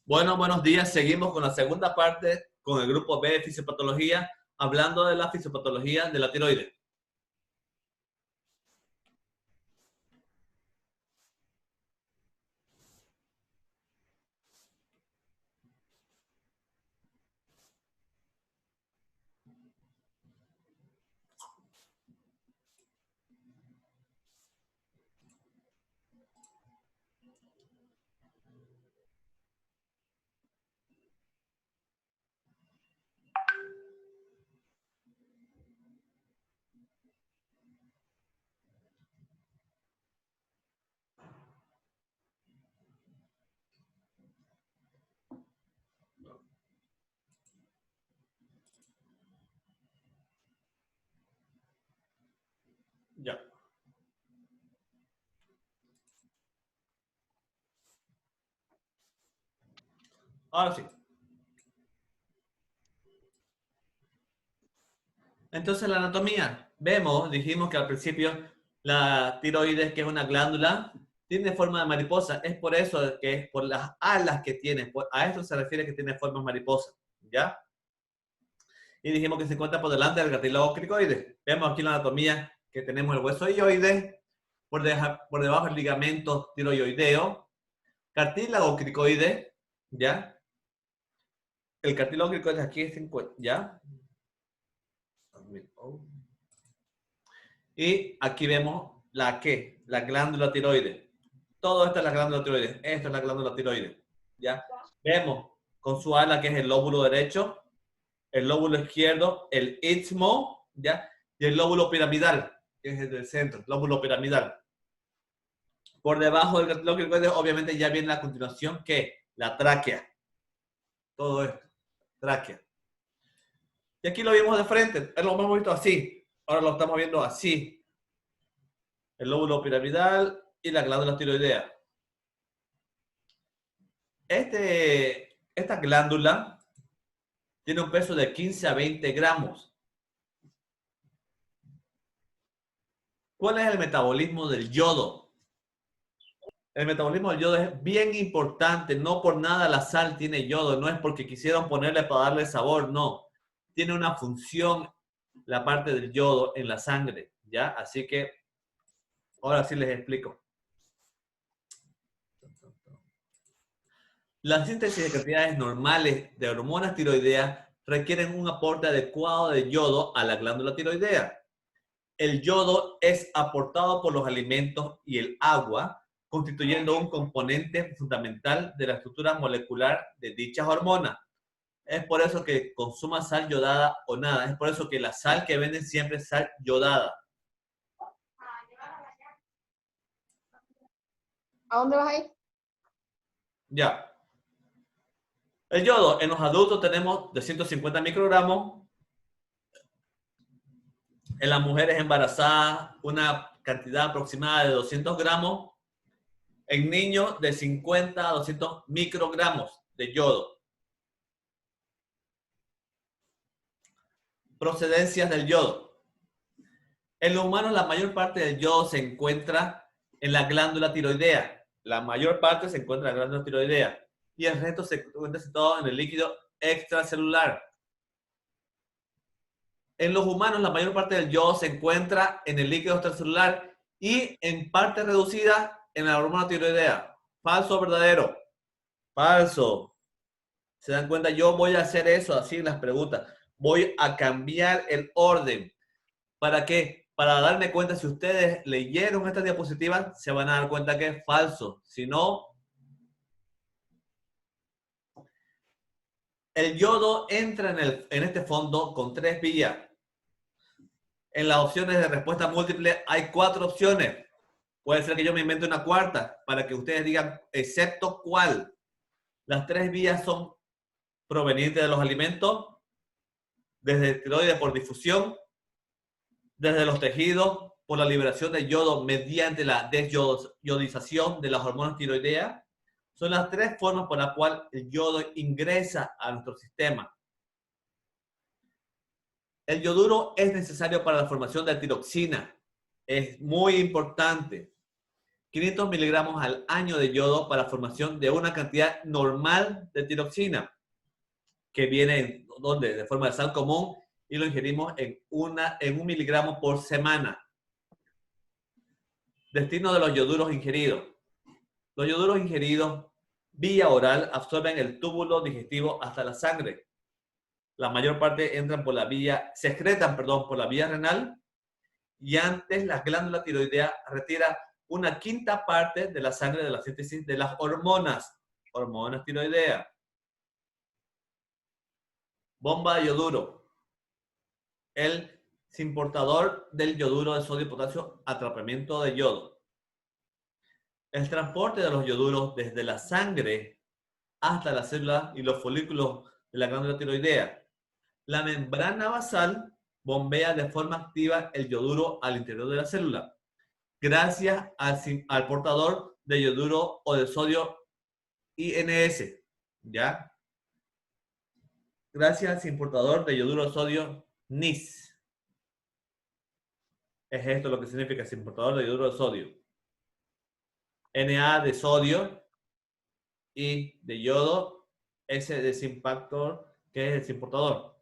Bueno, buenos días. Seguimos con la segunda parte con el grupo B de fisiopatología, hablando de la fisiopatología de la tiroides. Ya. Ahora sí. Entonces, la anatomía. Dijimos que al principio la tiroides, que es una glándula, tiene forma de mariposa. Es por eso que es por las alas que tiene. A esto se refiere que tiene formas mariposas. ¿Ya? Y dijimos que se encuentra por delante del cartílago cricoide. Vemos aquí la anatomía que tenemos el hueso hioide, por debajo el ligamento tiroideo, cartílago cricoide, ¿ya? El cartílago cricoide aquí se encuentra, ¿ya? Y aquí vemos la glándula tiroides. Todo esto es la glándula tiroides. Esto es la glándula tiroides, ¿ya? Vemos con su ala que es el lóbulo derecho, el lóbulo izquierdo, el istmo, ¿ya? Y el lóbulo piramidal, que es el del centro, el lóbulo piramidal. Por debajo del cartílago cricoides, obviamente ya viene a continuación que la tráquea. Todo esto, tráquea. Y aquí lo vimos de frente, lo hemos visto así. Ahora lo estamos viendo así. El lóbulo piramidal y la glándula tiroidea. Esta glándula tiene un peso de 15 a 20 gramos. ¿Cuál es el metabolismo del yodo? El metabolismo del yodo es bien importante. No por nada la sal tiene yodo. No es porque quisieron ponerle para darle sabor. No. Tiene una función la parte del yodo en la sangre. ¿Ya? Así que ahora sí les explico. La síntesis de cantidades normales de hormonas tiroideas requieren un aporte adecuado de yodo a la glándula tiroidea. El yodo es aportado por los alimentos y el agua, constituyendo un componente fundamental de la estructura molecular de dichas hormonas. Es por eso que consuma sal yodada o nada. Es por eso que la sal que venden siempre es sal yodada. ¿A dónde vas a ir? Ya. El yodo en los adultos tenemos de 150 microgramos. En las mujeres embarazadas, una cantidad aproximada de 200 gramos. En niños, de 50 a 200 microgramos de yodo. Procedencias del yodo. En los humanos, la mayor parte del yodo se encuentra en la glándula tiroidea. La mayor parte se encuentra en la glándula tiroidea. Y el resto se encuentra situado en el líquido extracelular. En los humanos, la mayor parte del yodo se encuentra en el líquido extracelular y en parte reducida en la hormona tiroidea. ¿Falso o verdadero? Falso. ¿Se dan cuenta? Yo voy a hacer eso así en las preguntas. Voy a cambiar el orden. ¿Para qué? Para darme cuenta, si ustedes leyeron esta diapositiva, se van a dar cuenta que es falso. Si no, el yodo entra en este fondo con 3 vías. En las opciones de respuesta múltiple hay 4 opciones. Puede ser que yo me invente una cuarta para que ustedes digan, excepto cuál. Las 3 vías son provenientes de los alimentos, desde el tiroides por difusión, desde los tejidos por la liberación de yodo mediante la desyodización de las hormonas tiroideas. Son las 3 formas por las cuales el yodo ingresa a nuestro sistema. El yoduro es necesario para la formación de tiroxina. Es muy importante. 500 miligramos al año de yodo para la formación de una cantidad normal de tiroxina, que viene ¿dónde? De forma de sal común, y lo ingerimos en 1 miligramo por semana. Destino de los yoduros ingeridos. Los yoduros ingeridos vía oral absorben el túbulo digestivo hasta la sangre. La mayor parte entran por la vía, se excretan, perdón, por la vía renal, y antes la glándula tiroidea retira 1/5 parte de la sangre de la síntesis de las hormonas tiroideas. Bomba de yoduro. El importador del yoduro de sodio y potasio, atrapamiento de yodo. El transporte de los yoduros desde la sangre hasta la célula y los folículos de la glándula tiroidea. La membrana basal bombea de forma activa el yoduro al interior de la célula, gracias al portador de yoduro o de sodio INS, ¿ya? Gracias al importador de yoduro de sodio NIS. Es esto lo que significa ese importador de yoduro de sodio. Na de sodio y de yodo, S de desimpactor, que es el desimportador.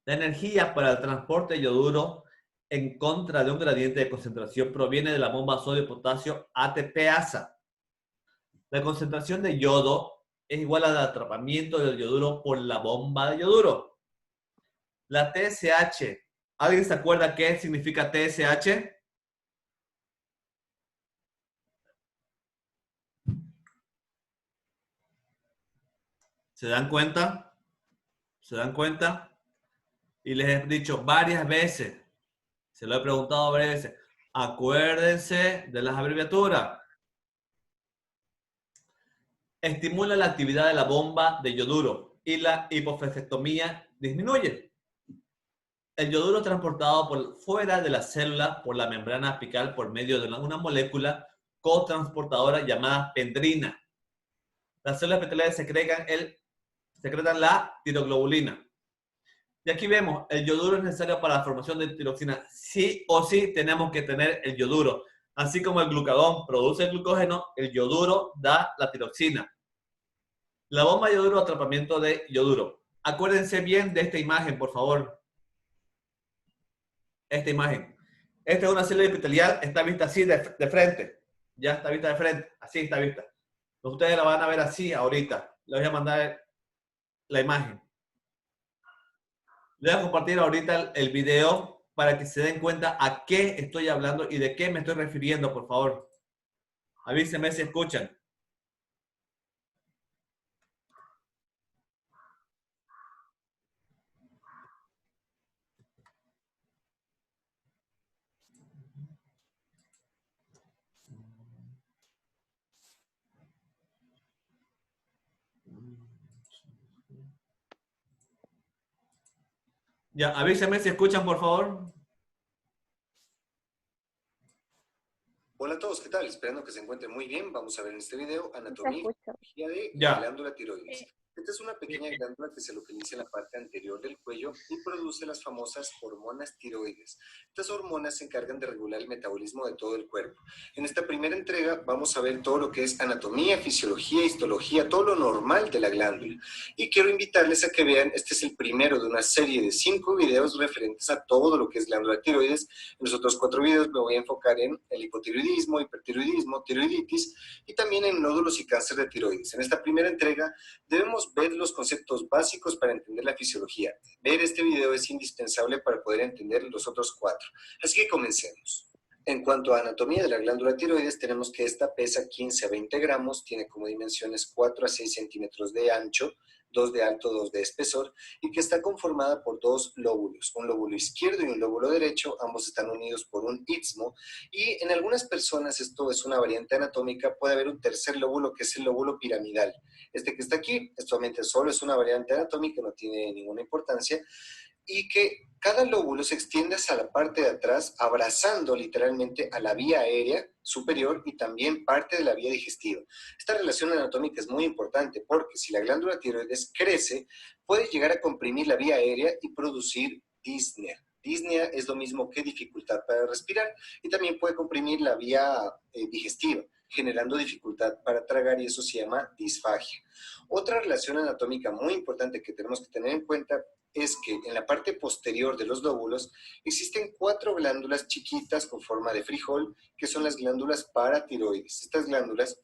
La energía para el transporte de yoduro en contra de un gradiente de concentración proviene de la bomba sodio-potasio ATP-ASA. La concentración de yodo es igual al atrapamiento del yoduro por la bomba de yoduro. La TSH. ¿Alguien se acuerda qué significa TSH? ¿Se dan cuenta? ¿Se dan cuenta? Y les he dicho varias veces, se lo he preguntado varias veces, acuérdense de las abreviaturas. Estimula la actividad de la bomba de yoduro y la hipofosfectomía disminuye. El yoduro es transportado por fuera de la célula por la membrana apical por medio de una molécula cotransportadora llamada pendrina. Las células epiteliales secretan la tiroglobulina. Y aquí vemos, el yoduro es necesario para la formación de tiroxina. Sí o sí tenemos que tener el yoduro. Así como el glucagón produce el glucógeno, el yoduro da la tiroxina. La bomba de yoduro, atrapamiento de yoduro. Acuérdense bien de esta imagen, por favor. Esta imagen. Esta es una célula epitelial, está vista así de frente. Ya está vista de frente, así está vista. Ustedes la van a ver así ahorita. Les voy a mandar la imagen. Les voy a compartir ahorita el video para que se den cuenta a qué estoy hablando y de qué me estoy refiriendo, por favor. Avísenme si escuchan. Ya, avísenme si escuchan, por favor. Hola a todos, ¿qué tal? Esperando que se encuentren muy bien. Vamos a ver en este video anatomía de la glándula tiroides. Esta es una pequeña glándula que se localiza en la parte anterior del cuello y produce las famosas hormonas tiroides. Estas hormonas se encargan de regular el metabolismo de todo el cuerpo. En esta primera entrega vamos a ver todo lo que es anatomía, fisiología, histología, todo lo normal de la glándula. Y quiero invitarles a que vean, este es el primero de una serie de 5 videos referentes a todo lo que es glándula tiroides. En los otros 4 videos me voy a enfocar en el hipotiroidismo, hipertiroidismo, tiroiditis y también en nódulos y cáncer de tiroides. En esta primera entrega debemos ver los conceptos básicos para entender la fisiología. Ver este video es indispensable para poder entender los otros 4. Así que comencemos. En cuanto a anatomía de la glándula tiroides, tenemos que esta pesa 15 a 20 gramos, tiene como dimensiones 4 a 6 centímetros de ancho, 2 de alto, 2 de espesor, y que está conformada por 2 lóbulos, un lóbulo izquierdo y un lóbulo derecho, ambos están unidos por un istmo, y en algunas personas, esto es una variante anatómica, puede haber un tercer lóbulo que es el lóbulo piramidal. Este que está aquí, solamente solo es una variante anatómica, no tiene ninguna importancia, y que cada lóbulo se extiende hacia la parte de atrás, abrazando literalmente a la vía aérea superior y también parte de la vía digestiva. Esta relación anatómica es muy importante porque si la glándula tiroides crece, puede llegar a comprimir la vía aérea y producir disnea. Disnea es lo mismo que dificultad para respirar y también puede comprimir la vía digestiva, generando dificultad para tragar y eso se llama disfagia. Otra relación anatómica muy importante que tenemos que tener en cuenta es que en la parte posterior de los lóbulos existen 4 glándulas chiquitas con forma de frijol, que son las glándulas paratiroides. Estas glándulas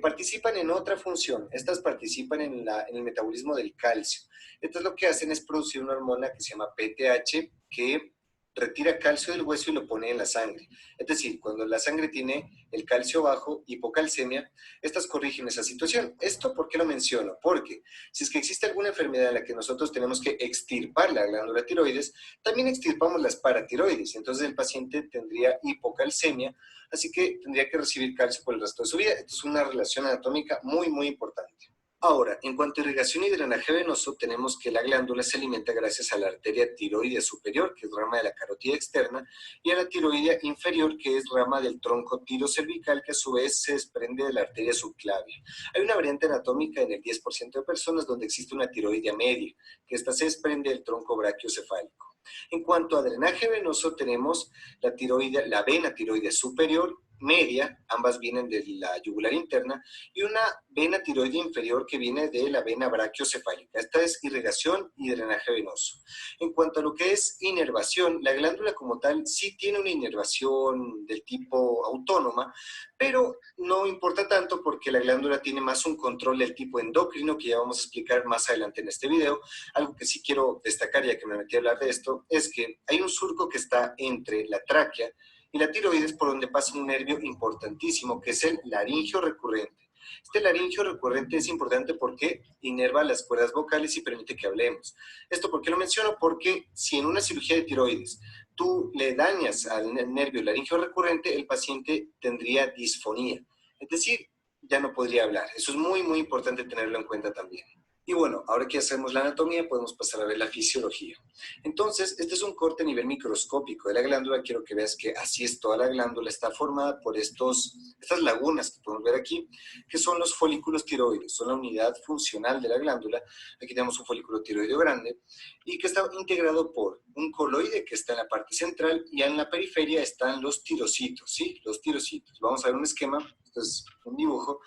participan en otra función. Estas participan en el metabolismo del calcio. Entonces lo que hacen es producir una hormona que se llama PTH, que retira calcio del hueso y lo pone en la sangre. Es decir, cuando la sangre tiene el calcio bajo, hipocalcemia, estas corrigen esa situación. ¿Esto por qué lo menciono? Porque si es que existe alguna enfermedad en la que nosotros tenemos que extirpar la glándula tiroides, también extirpamos las paratiroides. Entonces el paciente tendría hipocalcemia, así que tendría que recibir calcio por el resto de su vida. Esto es una relación anatómica muy, muy importante. Ahora, en cuanto a irrigación y drenaje venoso, tenemos que la glándula se alimenta gracias a la arteria tiroidea superior, que es rama de la carótida externa, y a la tiroidea inferior, que es rama del tronco tirocervical, que a su vez se desprende de la arteria subclavia. Hay una variante anatómica en el 10% de personas donde existe una tiroidea media, que esta se desprende del tronco brachiocefálico. En cuanto a drenaje venoso, tenemos la vena tiroidea superior, media, ambas vienen de la yugular interna, y una vena tiroidea inferior que viene de la vena brachiocefálica. Esta es irrigación y drenaje venoso. En cuanto a lo que es inervación, la glándula como tal sí tiene una inervación del tipo autónoma, pero no importa tanto porque la glándula tiene más un control del tipo endocrino, que ya vamos a explicar más adelante en este video. Algo que sí quiero destacar, ya que me metí a hablar de esto, es que hay un surco que está entre la tráquea y la tiroides, por donde pasa un nervio importantísimo, que es el laringio recurrente. Este laringio recurrente es importante porque inerva las cuerdas vocales y permite que hablemos. ¿Esto por qué lo menciono? Porque si en una cirugía de tiroides tú le dañas al nervio laringio recurrente, el paciente tendría disfonía. Es decir, ya no podría hablar. Eso es muy, muy importante tenerlo en cuenta también. Y bueno, ahora que hacemos la anatomía, podemos pasar a ver la fisiología. Entonces, este es un corte a nivel microscópico de la glándula. Quiero que veas que así es toda la glándula. Está formada por estas lagunas que podemos ver aquí, que son los folículos tiroides. Son la unidad funcional de la glándula. Aquí tenemos un folículo tiroideo grande y que está integrado por un coloide que está en la parte central y en la periferia están los tirocitos, ¿sí? Los tirocitos. Vamos a ver un esquema. Esto es un dibujo.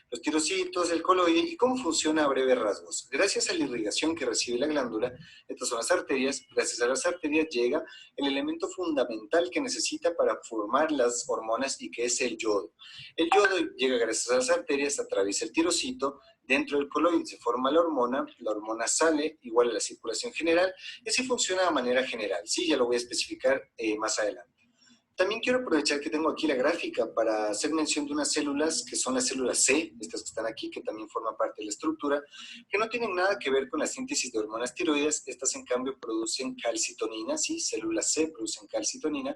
Los tirocitos, el coloide, y cómo funciona a breves rasgos. Gracias a la irrigación que recibe la glándula, estas son las arterias, gracias a las arterias llega el elemento fundamental que necesita para formar las hormonas y que es el yodo. El yodo llega gracias a las arterias, atraviesa el tirocito, dentro del coloide se forma la hormona sale igual a la circulación general, y así funciona de manera general. Sí, ya lo voy a especificar más adelante. También quiero aprovechar que tengo aquí la gráfica para hacer mención de unas células que son las células C, estas que están aquí, que también forman parte de la estructura, que no tienen nada que ver con la síntesis de hormonas tiroides. Estas en cambio producen calcitonina, sí, células C producen calcitonina,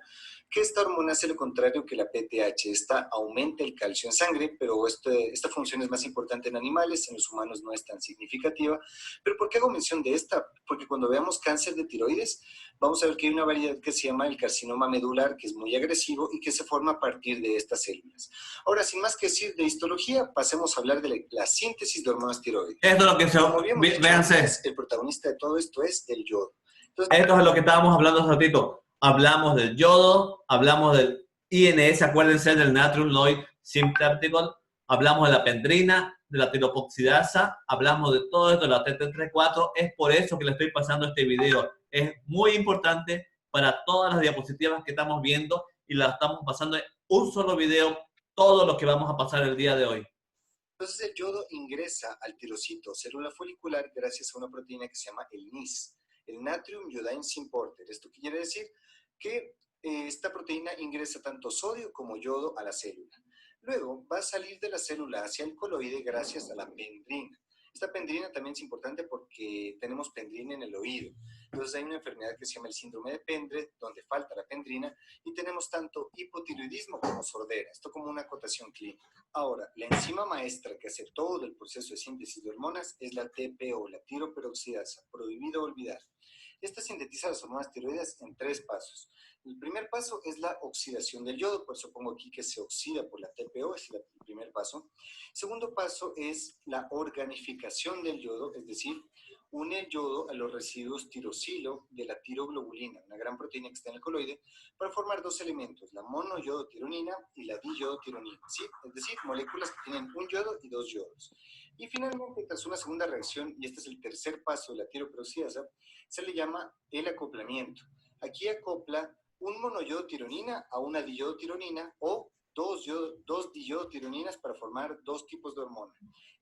que esta hormona hace lo contrario que la PTH. Esta aumenta el calcio en sangre, pero esta función es más importante en animales, en los humanos no es tan significativa. ¿Pero por qué hago mención de esta? Porque cuando veamos cáncer de tiroides, vamos a ver que hay una variedad que se llama el carcinoma medular, que es muy agresivo y que se forma a partir de estas células. Ahora, sin más que decir de histología, pasemos a hablar de la síntesis de hormonas tiroides. Esto es lo que se... Véanse. El protagonista de todo esto es el yodo. Entonces, esto es lo que estábamos hablando hace ratito. Hablamos del yodo, hablamos del INS, acuérdense del Natrium Lloyd Symplecticol, hablamos de la pendrina, de la tiropoxidasa, hablamos de todo esto, de la TT34. Es por eso que le estoy pasando este video. Es muy importante para todas las diapositivas que estamos viendo y las estamos pasando en un solo video, todo lo que vamos a pasar el día de hoy. Entonces el yodo ingresa al tirocito, célula folicular, gracias a una proteína que se llama el NIS, el Natrium Iodine Synporter. Esto quiere decir que esta proteína ingresa tanto sodio como yodo a la célula. Luego va a salir de la célula hacia el coloide gracias a la pendrina. Esta pendrina también es importante porque tenemos pendrina en el oído. Entonces hay una enfermedad que se llama el síndrome de Pendre, donde falta la pendrina, y tenemos tanto hipotiroidismo como sordera. Esto como una acotación clínica. Ahora, la enzima maestra que hace todo el proceso de síntesis de hormonas es la TPO, la tiroperoxidasa, prohibido olvidar. Esta sintetiza las hormonas tiroides en 3 pasos. El primer paso es la oxidación del yodo, por eso pongo aquí que se oxida por la TPO, es el primer paso. Segundo paso es la organificación del yodo, es decir, une el yodo a los residuos tirosilo de la tiroglobulina, una gran proteína que está en el coloide, para formar dos elementos, la monoyodotironina y la diyodotironina, ¿sí? Es decir, moléculas que tienen un yodo y dos yodos. Y finalmente, tras una segunda reacción, y este es el tercer paso de la tiroperoxidasa, se le llama el acoplamiento. Aquí acopla un monoyodotironina a una diyodotironina o dos diyodotironinas para formar dos tipos de hormona.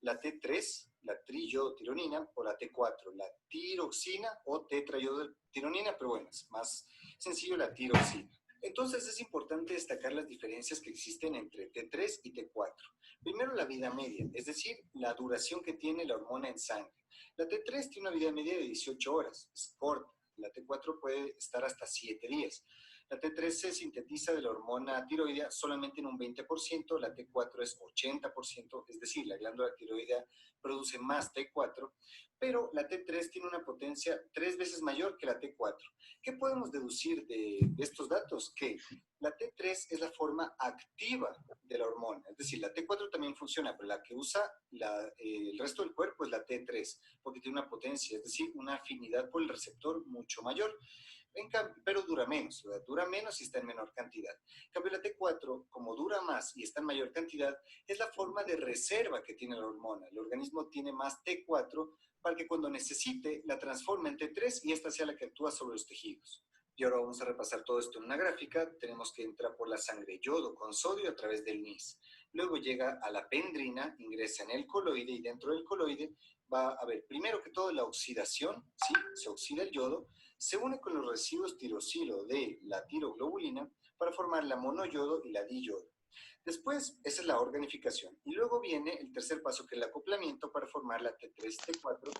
La T3, la triyodotironina, o la T4, la tiroxina o tetrayodotironina, pero bueno, es más sencillo la tiroxina. Entonces es importante destacar las diferencias que existen entre T3 y T4. Primero, la vida media, es decir, la duración que tiene la hormona en sangre. La T3 tiene una vida media de 18 horas, es corta. La T4 puede estar hasta 7 días. La T3 se sintetiza de la hormona tiroidea solamente en un 20%, la T4 es 80%, es decir, la glándula tiroidea produce más T4, pero la T3 tiene una potencia 3 veces mayor que la T4. ¿Qué podemos deducir de estos datos? Que la T3 es la forma activa de la hormona, es decir, la T4 también funciona, pero la que usa el resto del cuerpo es la T3, porque tiene una potencia, es decir, una afinidad por el receptor mucho mayor. Pero dura menos y está en menor cantidad. En cambio, la T4, como dura más y está en mayor cantidad, es la forma de reserva que tiene la hormona. El organismo tiene más T4 para que cuando necesite la transforme en T3 y esta sea la que actúa sobre los tejidos. Y ahora vamos a repasar todo esto en una gráfica. Tenemos que entrar por la sangre yodo con sodio a través del NIS. Luego llega a la pendrina, ingresa en el coloide y dentro del coloide va a haber, primero que todo, la oxidación, ¿sí? Se oxida el yodo, se une con los residuos tirosilo de la tiroglobulina para formar la monoyodo y la diyodo. Después, esa es la organificación. Y luego viene el tercer paso, que es el acoplamiento para formar la T3, T4.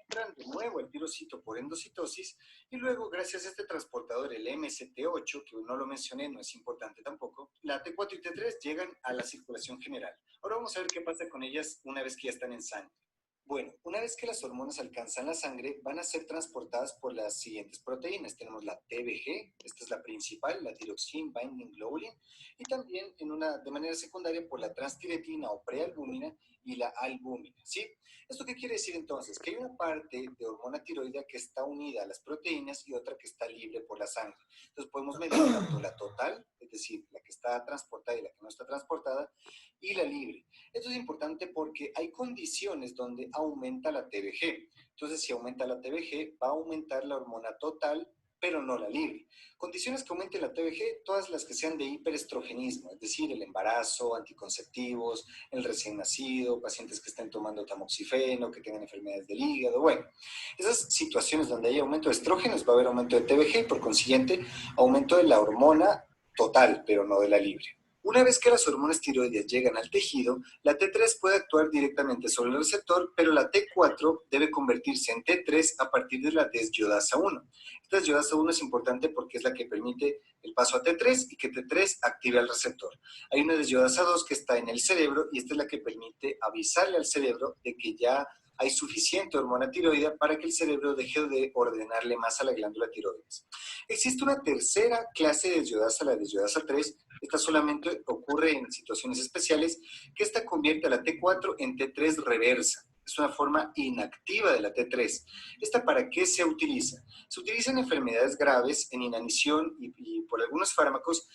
Entran de nuevo el tirosito por endocitosis y luego, gracias a este transportador, el MST8, que no lo mencioné, no es importante tampoco, la T4 y T3 llegan a la circulación general. Ahora vamos a ver qué pasa con ellas una vez que ya están en sangre. Bueno, una vez que las hormonas alcanzan la sangre, van a ser transportadas por las siguientes proteínas. Tenemos la TBG, esta es la principal, la Thyroxine Binding Globulin, y también de manera secundaria por la transtiretina o prealbúmina y la albúmina, ¿sí? ¿Esto qué quiere decir entonces? Que hay una parte de hormona tiroidea que está unida a las proteínas y otra que está libre por la sangre. Entonces podemos medir tanto la total, es decir, la que está transportada y la que no está transportada, y la libre. Esto es importante porque hay condiciones donde aumenta la TBG. Entonces, si aumenta la TBG, va a aumentar la hormona total, pero no la libre. Condiciones que aumenten la TBG, todas las que sean de hiperestrogenismo, es decir, el embarazo, anticonceptivos, el recién nacido, pacientes que estén tomando tamoxifeno, que tengan enfermedades del hígado, bueno. Esas situaciones donde hay aumento de estrógenos, va a haber aumento de TBG y por consiguiente aumento de la hormona total, pero no de la libre. Una vez que las hormonas tiroides llegan al tejido, la T3 puede actuar directamente sobre el receptor, pero la T4 debe convertirse en T3 a partir de la desyodasa 1. Esta desyodasa 1 es importante porque es la que permite el paso a T3 y que T3 active al receptor. Hay una desyodasa 2 que está en el cerebro y esta es la que permite avisarle al cerebro de que ya hay suficiente hormona tiroidea para que el cerebro deje de ordenarle más a la glándula tiroides. Existe una tercera clase de desyodasa, la desyodasa 3. Esta solamente ocurre en situaciones especiales, que esta convierte a la T4 en T3 reversa. Es una forma inactiva de la T3. ¿Esta para qué se utiliza? Se utiliza en enfermedades graves, en inanición y por algunos fármacos,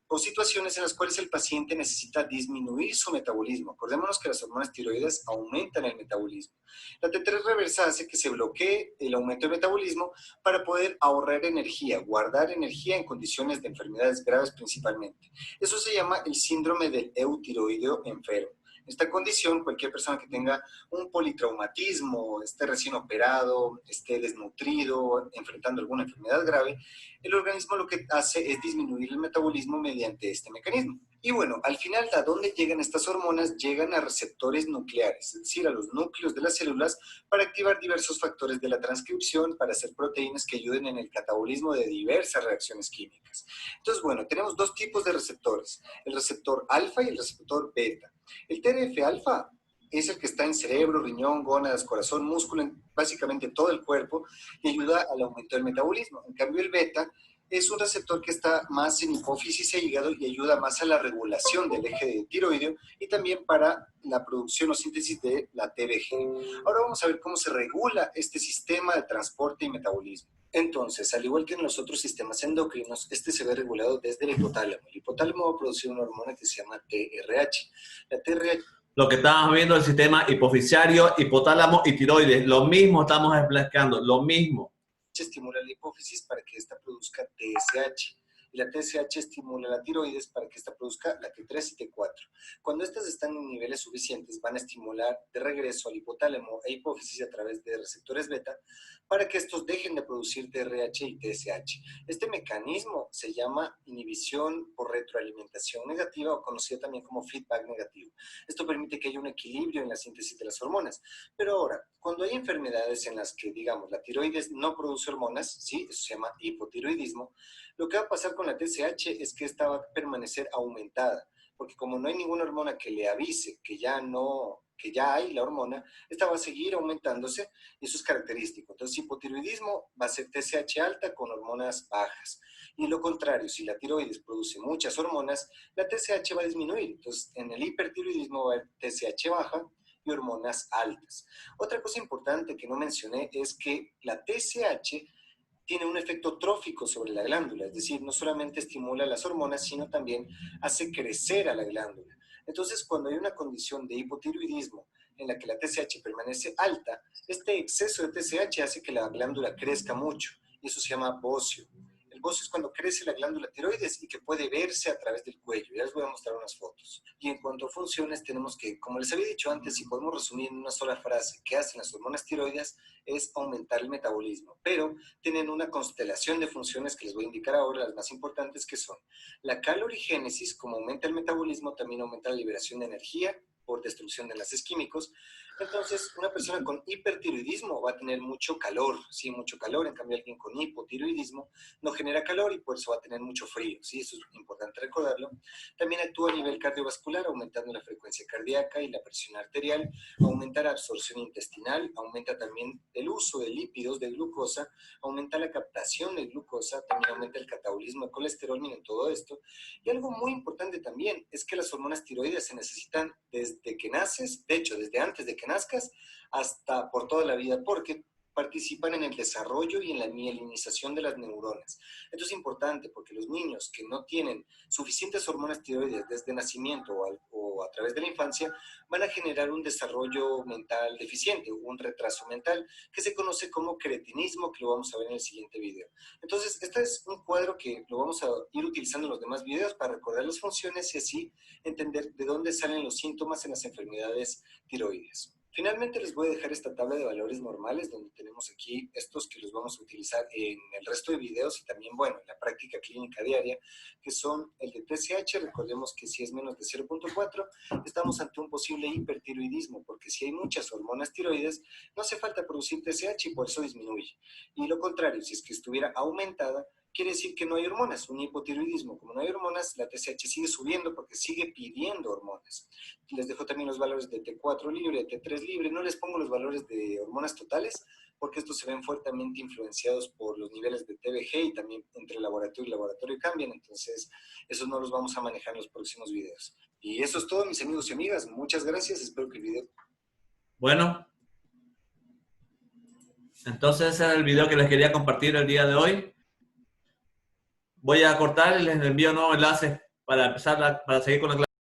o situaciones en las cuales el paciente necesita disminuir su metabolismo. Acordémonos que las hormonas tiroides aumentan el metabolismo. La T3 reversa hace que se bloquee el aumento del metabolismo para poder ahorrar energía, guardar energía en condiciones de enfermedades graves principalmente. Eso se llama el síndrome del eutiroideo enfermo. En esta condición, cualquier persona que tenga un politraumatismo, esté recién operado, esté desnutrido, enfrentando alguna enfermedad grave, el organismo lo que hace es disminuir el metabolismo mediante este mecanismo. Y bueno, al final, ¿a dónde llegan estas hormonas? Llegan a receptores nucleares, es decir, a los núcleos de las células para activar diversos factores de la transcripción, para hacer proteínas que ayuden en el catabolismo de diversas reacciones químicas. Entonces, bueno, tenemos dos tipos de receptores, el receptor alfa y el receptor beta. El TNF-alfa es el que está en cerebro, riñón, gónadas, corazón, músculo, en básicamente todo el cuerpo y ayuda al aumento del metabolismo. En cambio, el beta Es un receptor que está más en hipófisis e hígado y ayuda más a la regulación del eje tiroideo y también para la producción o síntesis de la TBG. Ahora vamos a ver cómo se regula este sistema de transporte y metabolismo. Entonces, al igual que en los otros sistemas endocrinos, este se ve regulado desde el hipotálamo. El hipotálamo va a producir una hormona que se llama TRH. La TRH... Lo que estamos viendo es el sistema hipoficiario, hipotálamo y tiroides. Lo mismo estamos explicando, lo mismo. Estimula la hipófisis para que ésta produzca TSH. Y la TSH estimula la tiroides para que ésta produzca la T3 y T4. Cuando estas están en niveles suficientes, van a estimular de regreso al hipotálamo e hipófisis a través de receptores beta para que estos dejen de producir TRH y TSH. Este mecanismo se llama inhibición por retroalimentación negativa o conocida también como feedback negativo. Esto permite que haya un equilibrio en la síntesis de las hormonas. Pero ahora, cuando hay enfermedades en las que, digamos, la tiroides no produce hormonas, ¿sí? Eso se llama hipotiroidismo, lo que va a pasar con la TSH es que esta va a permanecer aumentada, porque como no hay ninguna hormona que le avise que ya hay la hormona, esta va a seguir aumentándose y eso es característico. Entonces, hipotiroidismo va a ser TSH alta con hormonas bajas. Y lo contrario, si la tiroides produce muchas hormonas, la TSH va a disminuir. Entonces, en el hipertiroidismo va a haber TSH baja y hormonas altas. Otra cosa importante que no mencioné es que la TSH tiene un efecto trófico sobre la glándula, es decir, no solamente estimula las hormonas, sino también hace crecer a la glándula. Entonces, cuando hay una condición de hipotiroidismo en la que la TSH permanece alta, este exceso de TSH hace que la glándula crezca mucho, y eso se llama bocio. El bocio es cuando crece la glándula tiroides y que puede verse a través del cuello. Ya les voy a mostrar unas fotos. Y en cuanto a funciones, tenemos que, como les había dicho antes, si podemos resumir en una sola frase, ¿qué hacen las hormonas tiroides? Es aumentar el metabolismo, pero tienen una constelación de funciones que les voy a indicar ahora, las más importantes, que son la calorigénesis, como aumenta el metabolismo, también aumenta la liberación de energía por destrucción de enlaces químicos. Entonces, una persona con hipertiroidismo va a tener mucho calor, sí, mucho calor. En cambio, alguien con hipotiroidismo no genera calor y por eso va a tener mucho frío, sí, eso es importante recordarlo. También actúa a nivel cardiovascular, aumentando la frecuencia cardíaca y la presión arterial, aumenta la absorción intestinal, aumenta también el uso de lípidos, de glucosa, aumenta la captación de glucosa, también aumenta el catabolismo de colesterol, miren todo esto. Y algo muy importante también es que las hormonas tiroides se necesitan desde que naces, de hecho, desde antes de que nazcas hasta por toda la vida, porque participan en el desarrollo y en la mielinización de las neuronas. Esto es importante porque los niños que no tienen suficientes hormonas tiroides desde nacimiento o a través de la infancia van a generar un desarrollo mental deficiente, un retraso mental que se conoce como cretinismo, que lo vamos a ver en el siguiente video. Entonces, este es un cuadro que lo vamos a ir utilizando en los demás videos para recordar las funciones y así entender de dónde salen los síntomas en las enfermedades tiroides. Finalmente les voy a dejar esta tabla de valores normales donde tenemos aquí estos que los vamos a utilizar en el resto de videos y también, bueno, en la práctica clínica diaria, que son el de TSH. Recordemos que si es menos de 0.4, estamos ante un posible hipertiroidismo, porque si hay muchas hormonas tiroides, no hace falta producir TSH y por eso disminuye. Y lo contrario, si es que estuviera aumentada, quiere decir que no hay hormonas, un hipotiroidismo. Como no hay hormonas, la TSH sigue subiendo porque sigue pidiendo hormonas. Les dejo también los valores de T4 libre, de T3 libre. No les pongo los valores de hormonas totales porque estos se ven fuertemente influenciados por los niveles de TBG y también entre laboratorio y laboratorio cambian. Entonces, esos no los vamos a manejar en los próximos videos. Y eso es todo, mis amigos y amigas. Muchas gracias. Espero que el video... Bueno, entonces ese era el video que les quería compartir el día de hoy. Voy a cortar y les envío nuevos enlaces para empezar para seguir con la clase.